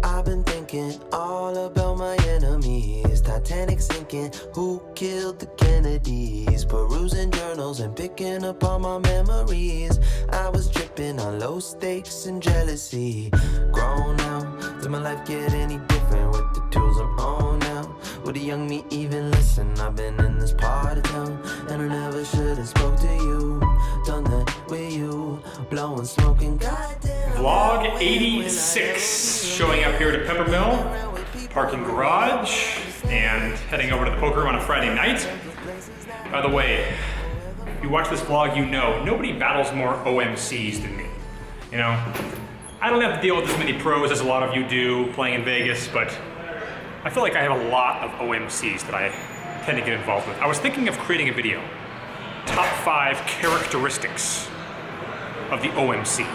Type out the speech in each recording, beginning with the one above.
I've been thinking all about my enemies. Titanic sinking, who killed the Kennedys? Perusing journals and picking up all my memories. I was dripping on low stakes and jealousy. Grown now, did my life get any different with the tools I'm on now? Would a young me even listen? I've been in this part of town, and I never should have spoke to you. Done that with you, blowing smoke and goddamn. Vlog 86, showing up here to Peppermill, parking garage, and heading over to the poker room on a Friday night. By the way, if you watch this vlog, you know nobody battles more OMCs than me. You know, I don't have to deal with as many pros as a lot of you do playing in Vegas, but I feel like I have a lot of OMCs that I tend to get involved with. I was thinking of creating a video, top 5 characteristics of the OMC.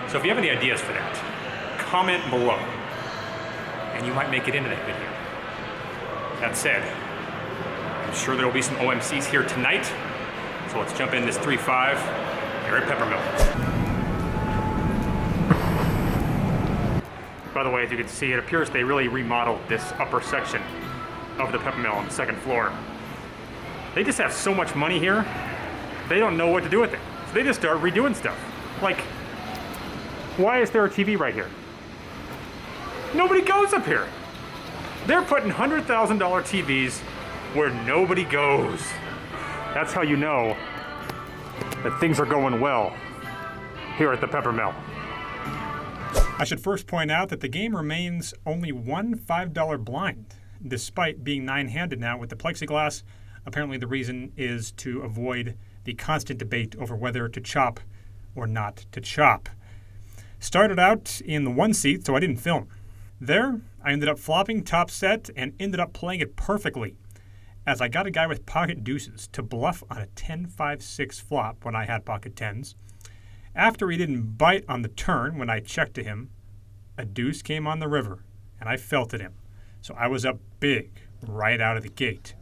So if you have any ideas for that, comment below, and you might make it into that video. That said, I'm sure there will be some OMCs here tonight, so let's jump in this 3-5 here at Peppermill. By the way, as you can see, it appears they really remodeled this upper section of the Peppermill on the 2nd floor. They just have so much money here, they don't know what to do with it. So they just start redoing stuff. Like, why is there a TV right here? Nobody goes up here. They're putting $100,000 TVs where nobody goes. That's how you know that things are going well here at the Peppermill. I should first point out that the game remains only one $5 blind, despite being 9-handed now with the plexiglass. Apparently the reason is to avoid the constant debate over whether to chop or not to chop. Started out in the 1 seat, so I didn't film. There, I ended up flopping top set and ended up playing it perfectly, as I got a guy with pocket deuces to bluff on a 10-5-6 flop when I had pocket 10s. After he didn't bite on the turn when I checked to him, a deuce came on the river, and I felt at him. So I was up big right out of the gate.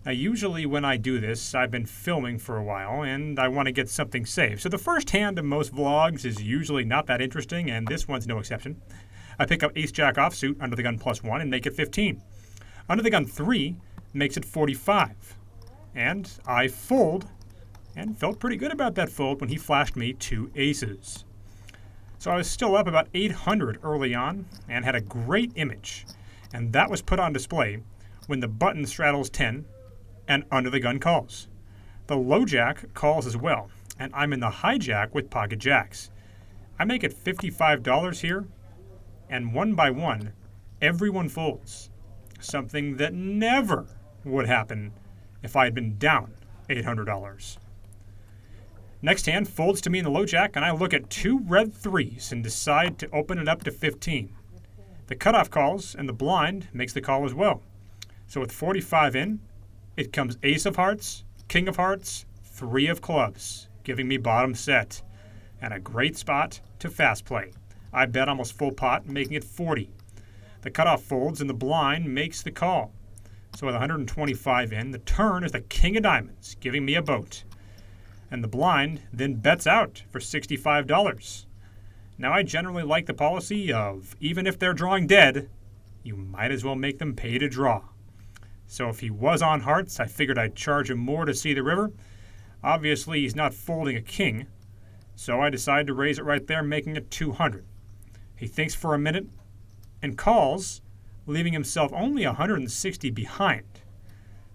Now usually when I do this, I've been filming for a while, and I want to get something saved. So the first hand of most vlogs is usually not that interesting, and this one's no exception. I pick up ace-jack offsuit under the gun +1 and make it 15. Under the gun 3 makes it 45. And I fold, and felt pretty good about that fold when he flashed me 2 aces. So I was still up about 800 early on and had a great image. And that was put on display when the button straddles 10 and under the gun calls. The low jack calls as well, and I'm in the hijack with pocket jacks. I make it $55 here, and one by one, everyone folds. Something that never would happen if I had been down $800. Next hand folds to me in the low jack, and I look at 2 red 3s and decide to open it up to 15. The cutoff calls, and the blind makes the call as well. So with 45 in, it comes ace of hearts, king of hearts, 3 of clubs, giving me bottom set, and a great spot to fast play. I bet almost full pot, making it 40. The cutoff folds, and the blind makes the call. So with 125 in, the turn is the king of diamonds, giving me a boat. And the blind then bets out for $65. Now I generally like the policy of, even if they're drawing dead, you might as well make them pay to draw. So if he was on hearts, I figured I'd charge him more to see the river. Obviously, he's not folding a king, so I decided to raise it right there, making it 200. He thinks for a minute and calls, leaving himself only 160 behind.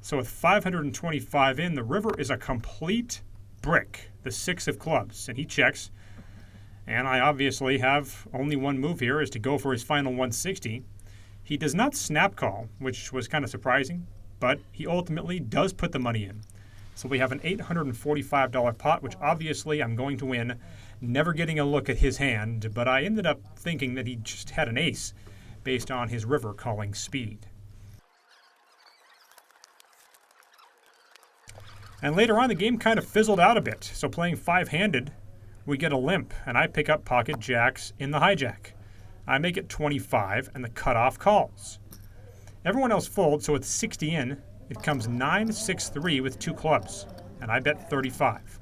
So with 525 in, the river is a complete brick, the 6 of clubs, and he checks. And I obviously have only one move here, is to go for his final 160. He does not snap call, which was kind of surprising, but he ultimately does put the money in. So we have an $845 pot, which obviously I'm going to win, never getting a look at his hand, but I ended up thinking that he just had an ace based on his river calling speed. And later on, the game kind of fizzled out a bit, so playing 5-handed, we get a limp, and I pick up pocket jacks in the hijack. I make it 25, and the cutoff calls. Everyone else folds, so with 60 in, it comes 9-6-3 with 2 clubs, and I bet 35.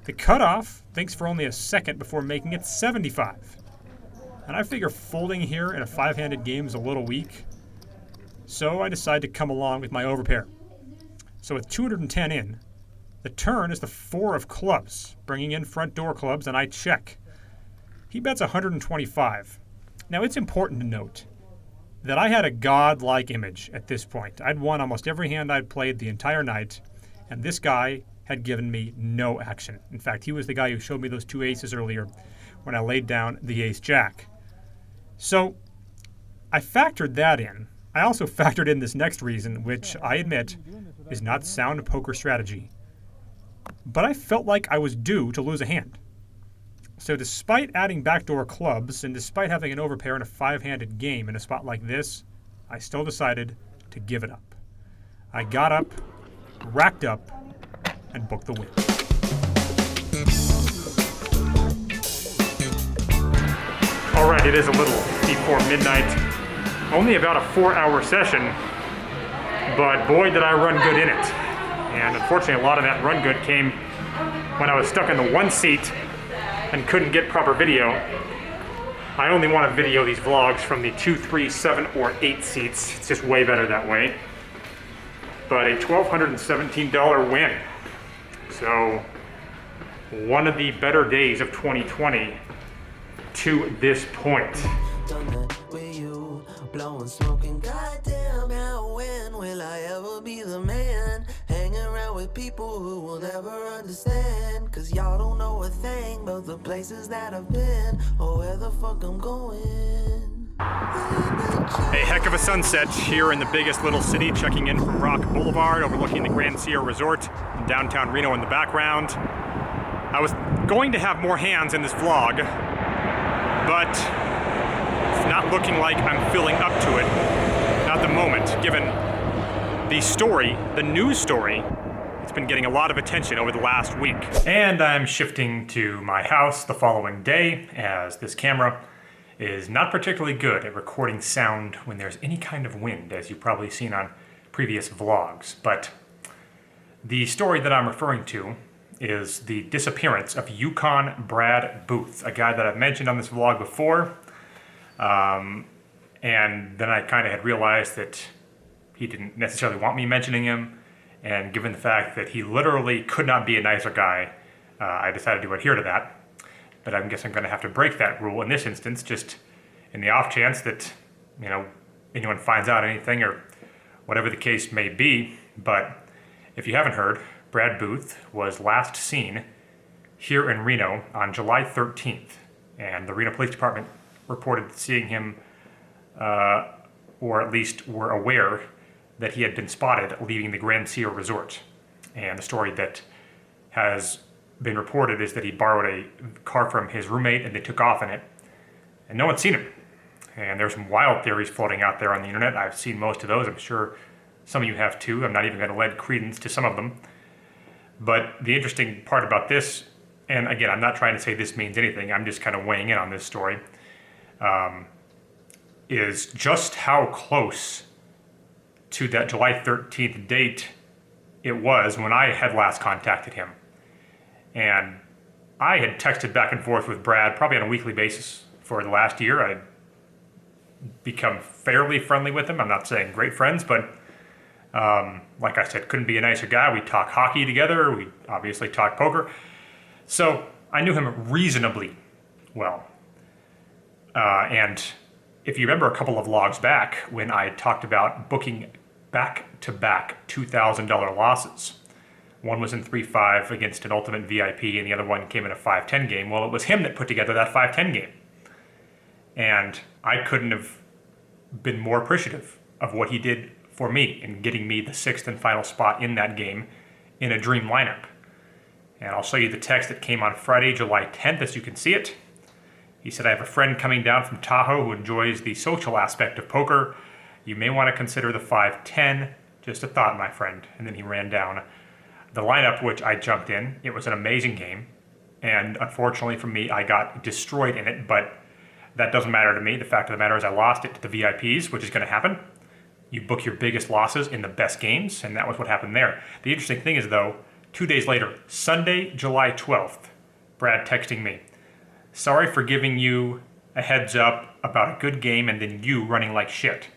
The cutoff thinks for only a second before making it 75. And I figure folding here in a 5-handed game is a little weak. So I decide to come along with my overpair. So with 210 in, the turn is the 4 of clubs, bringing in front door clubs, and I check. He bets 125. Now it's important to note that I had a godlike image at this point. I'd won almost every hand I'd played the entire night, and this guy had given me no action. In fact, he was the guy who showed me those 2 aces earlier when I laid down the ace-jack. So I factored that in. I also factored in this next reason, which I admit is not sound poker strategy. But I felt like I was due to lose a hand. So despite adding backdoor clubs, and despite having an overpair in a 5-handed game in a spot like this, I still decided to give it up. I got up, racked up, and booked the win. All right, it is a little before midnight. Only about a 4-hour session, but boy did I run good in it. And unfortunately, a lot of that run good came when I was stuck in the 1 seat and couldn't get proper video. I only want to video these vlogs from the 2, 3, 7, or 8 seats. It's just way better that way. But a $1,217 win. So one of the better days of 2020 to this point. Blowing smoke and goddamn, how when will I ever be the man? Hang around with people who will never understand. Cause y'all don't know a thing about the places that I've been or where the fuck I'm going. A heck of a sunset here in the biggest little city, checking in from Rock Boulevard, overlooking the Grand Sierra Resort in downtown Reno in the background. I was going to have more hands in this vlog, but it's not looking like I'm filling up to it at the moment, given the story, the news story. It's been getting a lot of attention over the last week. And I'm shifting to my house the following day, as this camera is not particularly good at recording sound when there's any kind of wind, as you've probably seen on previous vlogs. But the story that I'm referring to is the disappearance of Yukon Brad Booth, a guy that I've mentioned on this vlog before. And then I kind of had realized that he didn't necessarily want me mentioning him, and given the fact that he literally could not be a nicer guy, I decided to adhere to that. But I guess I'm going to have to break that rule in this instance, just in the off chance that, you know, anyone finds out anything or whatever the case may be. But if you haven't heard, Brad Booth was last seen here in Reno on July 13th, and the Reno Police Department reported seeing him, or at least were aware that he had been spotted leaving the Grand Sierra Resort. And the story that has been reported is that he borrowed a car from his roommate and they took off in it, and no one's seen him. And there's some wild theories floating out there on the internet. I've seen most of those. I'm sure some of you have too. I'm not even going to lend credence to some of them. But the interesting part about this, and again, I'm not trying to say this means anything, I'm just kind of weighing in on this story, is just how close to that July 13th date it was when I had last contacted him. And I had texted back and forth with Brad probably on a weekly basis for the last year. I'd become fairly friendly with him. I'm not saying great friends, but like I said, couldn't be a nicer guy. We talk hockey together. We obviously talk poker. So I knew him reasonably well. And if you remember a couple of vlogs back when I talked about booking back-to-back $2,000 losses, one was in 3-5 against an ultimate VIP and the other one came in a 5-10 game. Well, it was him that put together that 5-10 game. And I couldn't have been more appreciative of what he did for me in getting me the 6th and final spot in that game in a dream lineup. And I'll show you the text that came on Friday, July 10th, as you can see it. He said, "I have a friend coming down from Tahoe who enjoys the social aspect of poker. You may want to consider the 5-10. Just a thought, my friend." And then he ran down the lineup, which I jumped in. It was an amazing game. And unfortunately for me, I got destroyed in it, but that doesn't matter to me. The fact of the matter is I lost it to the VIPs, which is going to happen. You book your biggest losses in the best games, and that was what happened there. The interesting thing is, though, 2 days later, Sunday, July 12th, Brad texting me, "Sorry for giving you a heads up about a good game and then you running like shit.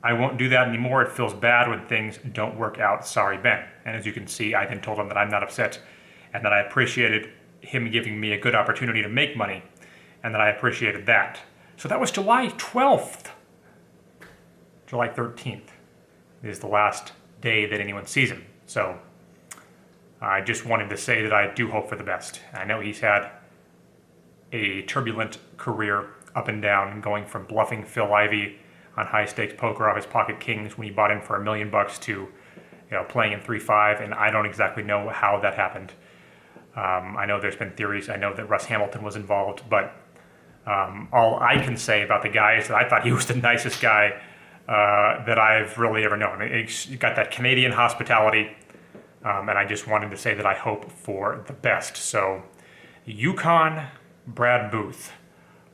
I won't do that anymore. It feels bad when things don't work out. Sorry, Ben. And as you can see, I then told him that I'm not upset and that I appreciated him giving me a good opportunity to make money and that I appreciated that. So that was July 12th. July 13th is the last day that anyone sees him. So I just wanted to say that I do hope for the best. I know he's had a turbulent career up and down, going from bluffing Phil Ivey on high stakes poker off his pocket kings when he bought him for $1 million to, playing in 3-5, and I don't exactly know how that happened. I know there's been theories. I know that Russ Hamilton was involved, but all I can say about the guy is that I thought he was the nicest guy that I've really ever known. He's got that Canadian hospitality, and I just wanted to say that I hope for the best. So, Yukon Brad Booth.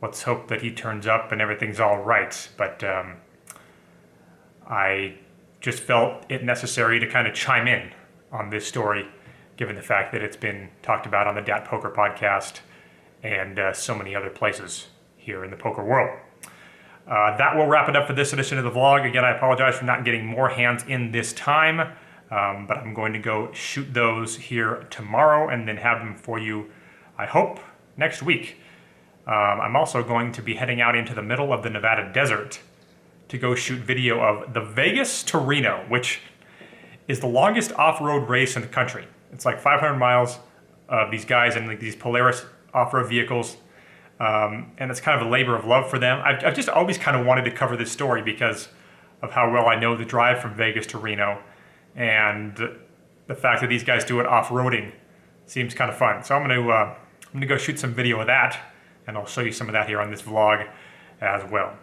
Let's hope that he turns up and everything's all right. But I just felt it necessary to kind of chime in on this story, given the fact that it's been talked about on the Dat Poker podcast and so many other places here in the poker world. That will wrap it up for this edition of the vlog. Again, I apologize for not getting more hands in this time, but I'm going to go shoot those here tomorrow and then have them for you, I hope, next week. I'm also going to be heading out into the middle of the Nevada desert to go shoot video of the Vegas to Reno, which is the longest off-road race in the country. It's like 500 miles of these guys in like these Polaris off-road vehicles, and it's kind of a labor of love for them. I've just always kind of wanted to cover this story because of how well I know the drive from Vegas to Reno, and the fact that these guys do it off-roading seems kind of fun. So I'm gonna go shoot some video of that, and I'll show you some of that here on this vlog as well.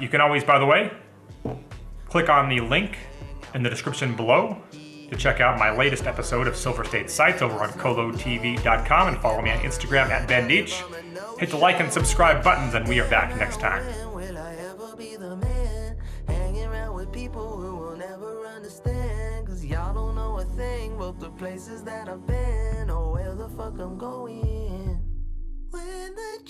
You can always, by the way, click on the link in the description below to check out my latest episode of Silver State Sights over on colotv.com and follow me on Instagram at Ben Deach. Hit the like and subscribe buttons, and we are back next time. Will I ever be the man? Hanging around with people who will never understand. Cause y'all don't know a thing about the places that I've been or where the fuck I'm going. When the